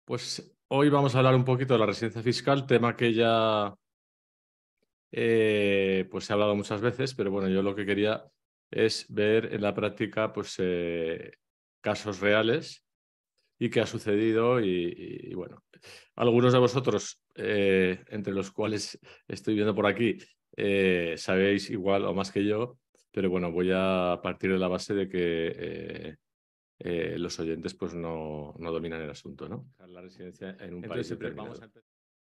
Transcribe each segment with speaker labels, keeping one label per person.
Speaker 1: Pues hoy vamos a hablar un poquito de la residencia fiscal, tema que ya pues se ha hablado muchas veces, pero bueno, yo lo que quería es ver en la práctica pues, casos reales y qué ha sucedido y bueno, algunos de vosotros, entre los cuales estoy viendo por aquí, sabéis igual o más que yo, pero bueno, voy a partir de la base de que los oyentes pues no dominan el asunto, ¿no? La residencia en un país determinado.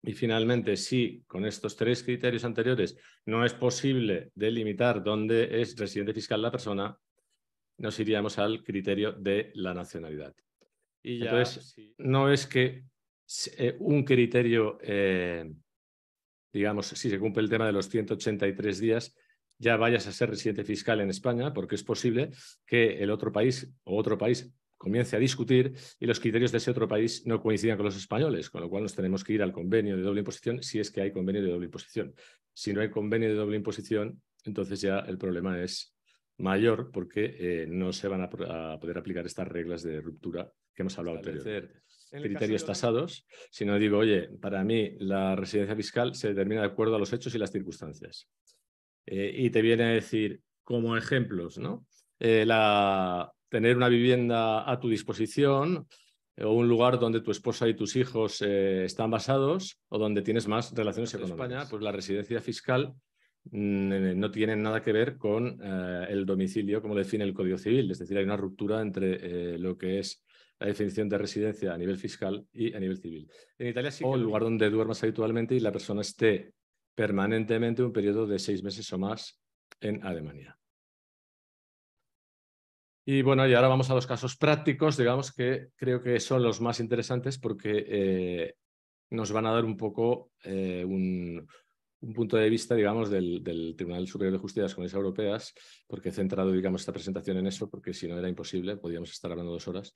Speaker 1: Y finalmente, si con estos tres criterios anteriores no es posible delimitar dónde es residente fiscal la persona, nos iríamos al criterio de la nacionalidad. Y ya, entonces, no es que un criterio, digamos, si se cumple el tema de los 183 días, ya vayas a ser residente fiscal en España, porque es posible que el otro país o otro país comience a discutir y los criterios de ese otro país no coincidan con los españoles, con lo cual nos tenemos que ir al convenio de doble imposición si es que hay convenio de doble imposición. Si no hay convenio de doble imposición, entonces ya el problema es mayor porque no se van a poder aplicar estas reglas de ruptura que hemos hablado anteriormente. Criterios tasados, sino digo, oye, para mí la residencia fiscal se determina de acuerdo a los hechos y las circunstancias. Y te viene a decir, como ejemplos, ¿no? Tener una vivienda a tu disposición o un lugar donde tu esposa y tus hijos están basados o donde tienes más relaciones económicas. En España, pues la residencia fiscal no tiene nada que ver con el domicilio como define el Código Civil. Es decir, hay una ruptura entre lo que es la definición de residencia a nivel fiscal y a nivel civil. En Italia sí que el lugar donde duermas habitualmente y la persona esté permanentemente un periodo de 6 meses o más en Alemania. Y bueno, y ahora vamos a los casos prácticos, digamos, que creo que son los más interesantes porque nos van a dar un poco un punto de vista, digamos, del Tribunal Superior de Justicia de las Comunidades Europeas, porque he centrado, digamos, esta presentación en eso, porque si no era imposible, podíamos estar hablando 2 horas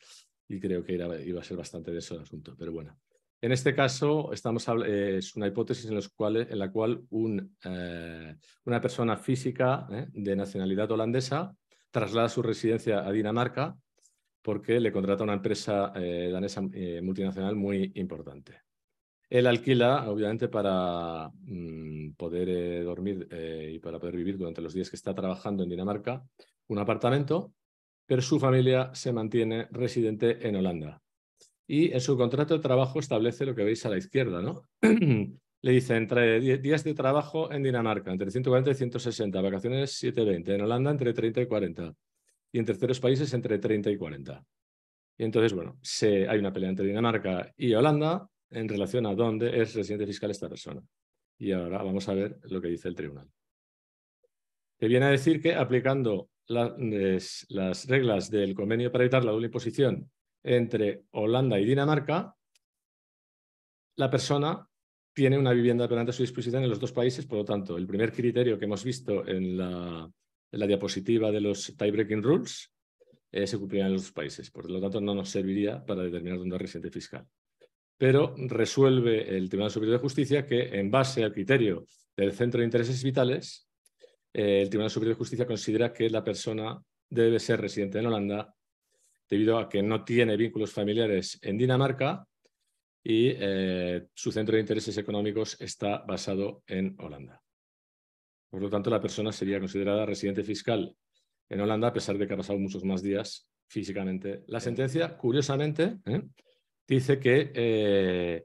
Speaker 1: y creo que iba a ser bastante denso el asunto, pero bueno. En este caso, es una hipótesis en la cual una persona física de nacionalidad holandesa traslada su residencia a Dinamarca porque le contrata una empresa danesa multinacional muy importante. Él alquila, obviamente, para poder dormir y para poder vivir durante los días que está trabajando en Dinamarca, un apartamento, pero su familia se mantiene residente en Holanda. Y en su contrato de trabajo establece lo que veis a la izquierda, ¿no? Le dice, entre días de trabajo en Dinamarca, entre 140 y 160, vacaciones 720, en Holanda entre 30 y 40, y en terceros países entre 30 y 40. Y entonces, bueno, hay una pelea entre Dinamarca y Holanda en relación a dónde es residente fiscal esta persona. Y ahora vamos a ver lo que dice el tribunal. Que viene a decir que aplicando las reglas del convenio para evitar la doble imposición entre Holanda y Dinamarca, la persona tiene una vivienda permanente a su disposición en los 2 países. Por lo tanto, el primer criterio que hemos visto en la diapositiva de los tie-breaking rules se cumplirá en los 2 países. Por lo tanto, no nos serviría para determinar dónde es residente fiscal. Pero resuelve el Tribunal Superior de Justicia que, en base al criterio del Centro de Intereses Vitales, el Tribunal Superior de Justicia considera que la persona debe ser residente en Holanda debido a que no tiene vínculos familiares en Dinamarca y su centro de intereses económicos está basado en Holanda. Por lo tanto, la persona sería considerada residente fiscal en Holanda a pesar de que ha pasado muchos más días físicamente. La sentencia, curiosamente, dice que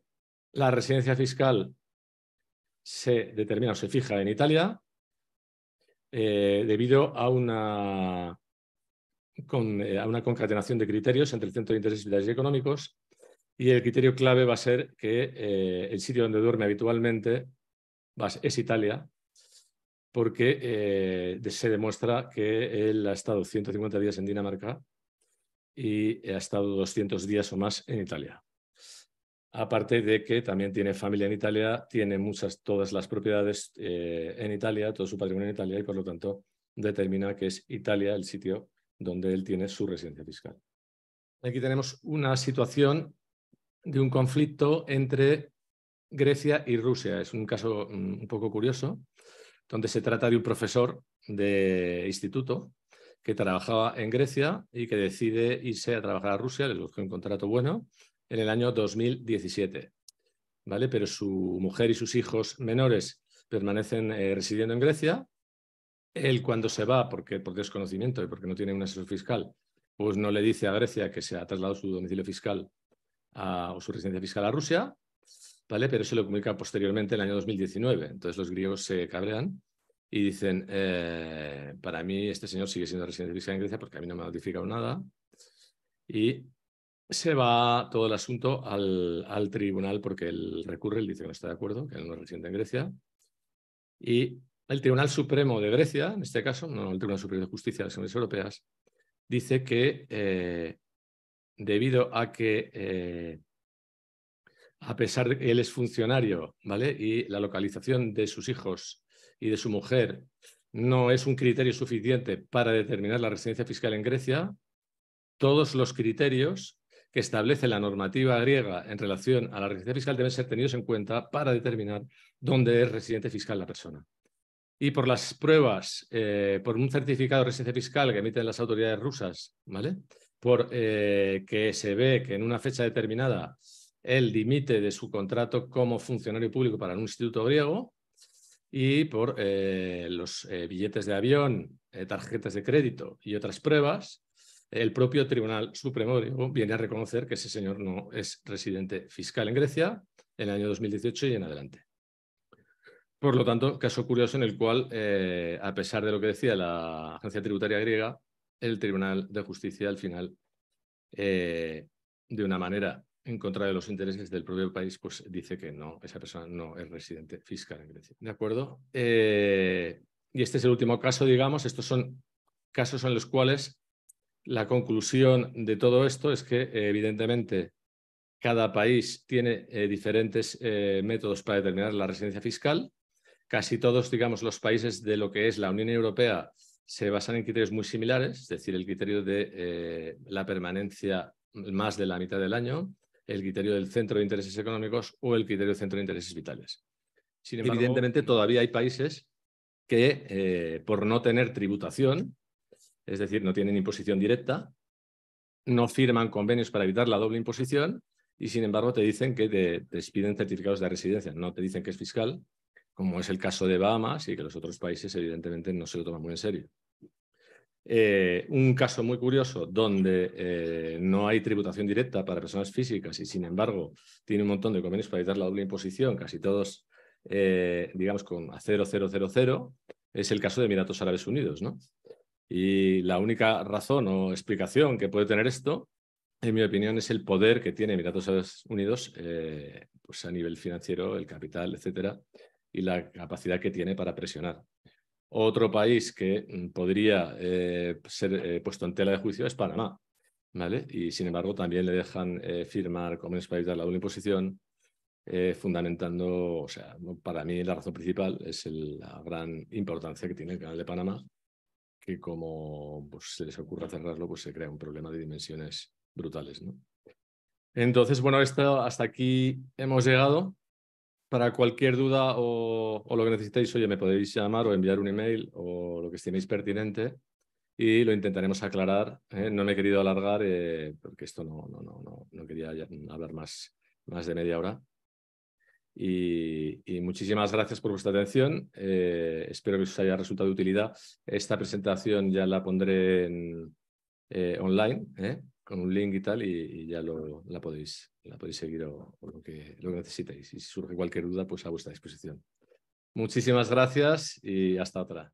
Speaker 1: la residencia fiscal se determina o se fija en Italia debido a una concatenación de criterios entre el Centro de Intereses Vitales y Económicos, y el criterio clave va a ser que el sitio donde duerme habitualmente es Italia, porque se demuestra que él ha estado 150 días en Dinamarca y ha estado 200 días o más en Italia. Aparte de que también tiene familia en Italia, tiene todas las propiedades en Italia, todo su patrimonio en Italia, y por lo tanto determina que es Italia el sitio donde él tiene su residencia fiscal. Aquí tenemos una situación de un conflicto entre Grecia y Rusia. Es un caso un poco curioso, donde se trata de un profesor de instituto que trabajaba en Grecia y que decide irse a trabajar a Rusia, le busca un contrato bueno, en el año 2017, ¿vale? Pero su mujer y sus hijos menores permanecen residiendo en Grecia. Él, cuando se va, por desconocimiento y porque no tiene un asesor fiscal, pues no le dice a Grecia que se ha trasladado su domicilio fiscal o su residencia fiscal a Rusia, ¿vale? Pero se lo comunica posteriormente en el año 2019. Entonces los griegos se cabrean y dicen, para mí este señor sigue siendo residente fiscal en Grecia porque a mí no me ha notificado nada. Y se va todo el asunto al tribunal porque él recurre, él dice que no está de acuerdo, que él no es residente en Grecia. Y el Tribunal Supremo de Grecia, en este caso, no el Tribunal Superior de Justicia de las Naciones Europeas, dice que debido a que, a pesar de que él es funcionario, ¿vale? Y la localización de sus hijos y de su mujer no es un criterio suficiente para determinar la residencia fiscal en Grecia, todos los criterios que establece la normativa griega en relación a la residencia fiscal deben ser tenidos en cuenta para determinar dónde es residente fiscal la persona. Y por las pruebas, por un certificado de residencia fiscal que emiten las autoridades rusas, ¿vale? Por que se ve que en una fecha determinada él dimite de su contrato como funcionario público para un instituto griego, y por los billetes de avión, tarjetas de crédito y otras pruebas, el propio Tribunal Supremo viene a reconocer que ese señor no es residente fiscal en Grecia en el año 2018 y en adelante. Por lo tanto, caso curioso en el cual, a pesar de lo que decía la agencia tributaria griega, el Tribunal de Justicia al final, de una manera en contra de los intereses del propio país, pues dice que no, esa persona no es residente fiscal en Grecia. ¿De acuerdo? Y este es el último caso, digamos. Estos son casos en los cuales la conclusión de todo esto es que, evidentemente, cada país tiene diferentes métodos para determinar la residencia fiscal. Casi todos, digamos, los países de lo que es la Unión Europea se basan en criterios muy similares, es decir, el criterio de la permanencia más de la mitad del año, el criterio del centro de intereses económicos o el criterio del centro de intereses vitales. Sin embargo, evidentemente, todavía hay países que, por no tener tributación, es decir, no tienen imposición directa, no firman convenios para evitar la doble imposición y, sin embargo, te dicen que te expiden certificados de residencia, no te dicen que es fiscal, como es el caso de Bahamas y que los otros países, evidentemente, no se lo toman muy en serio. Un caso muy curioso donde no hay tributación directa para personas físicas y, sin embargo, tiene un montón de convenios para evitar la doble imposición, casi todos, digamos, con a 0,000, es el caso de Emiratos Árabes Unidos, ¿no? Y la única razón o explicación que puede tener esto, en mi opinión, es el poder que tiene Emiratos Árabes Unidos, pues a nivel financiero, el capital, etcétera, y la capacidad que tiene para presionar. Otro país que podría ser puesto en tela de juicio es Panamá, ¿vale? Y, sin embargo, también le dejan firmar convenios para evitar la doble imposición, fundamentando, o sea, para mí la razón principal es la gran importancia que tiene el Canal de Panamá, que como pues, se les ocurra cerrarlo, pues se crea un problema de dimensiones brutales, ¿no? Entonces, bueno, hasta aquí hemos llegado. Para cualquier duda o lo que necesitéis, oye, me podéis llamar o enviar un email o lo que estiméis pertinente y lo intentaremos aclarar. No me he querido alargar porque esto no quería hablar más de media hora. Y muchísimas gracias por vuestra atención. Espero que os haya resultado de utilidad. Esta presentación ya la pondré online, con un link y tal, y ya la podéis seguir o lo que necesitéis. Y si surge cualquier duda, pues a vuestra disposición. Muchísimas gracias y hasta otra.